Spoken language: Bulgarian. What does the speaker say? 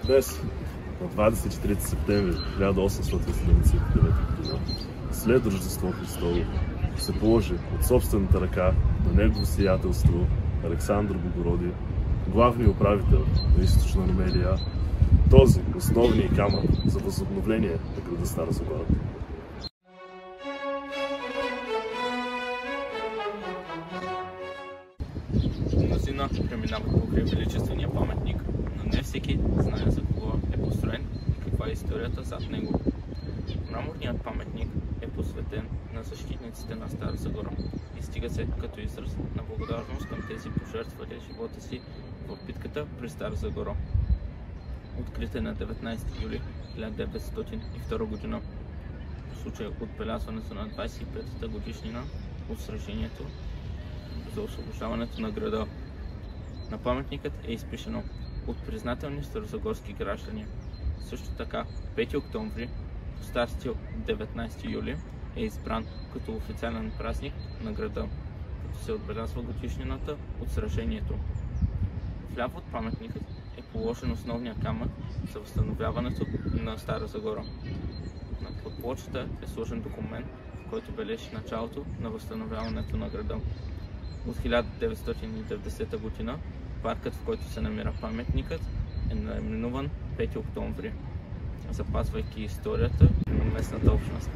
Днес, на 23 септември 1879 г., след Рождество Христово, се положи от собствената ръка на негово сиятелство Александър Богородие, главният управител на Източна Румелия, този основният камък за възобновление на града Стара Загора. Мнозина преминават покрай величествения паметник, но не всеки знае за кого е построен и каква е историята зад него. Мраморният паметник е посветен на защитниците на Стара Загора и стига се като израз на благодарност към тези пожертвали живота си в битката при Стара Загора. Открит е на 19 юли 1902 г. В случай отбелязването на 25-та годишнина от сражението за освобождаването на града. На паметникът е изпишено от признателни старозагорски граждани. Също така 5 октомври, по стар стил 19 юли, е избран като официален празник на града, като се отбелязва годишнината от сражението. Вляво от паметникът е положен основният камък за възстановяването на Стара Загора. На подплочата е сложен документ, в който бележи началото на възстановяването на града. От 1990 г. паркът, в който се намира паметникът, е наименуван 5 октомври, запазвайки историята на местната общност.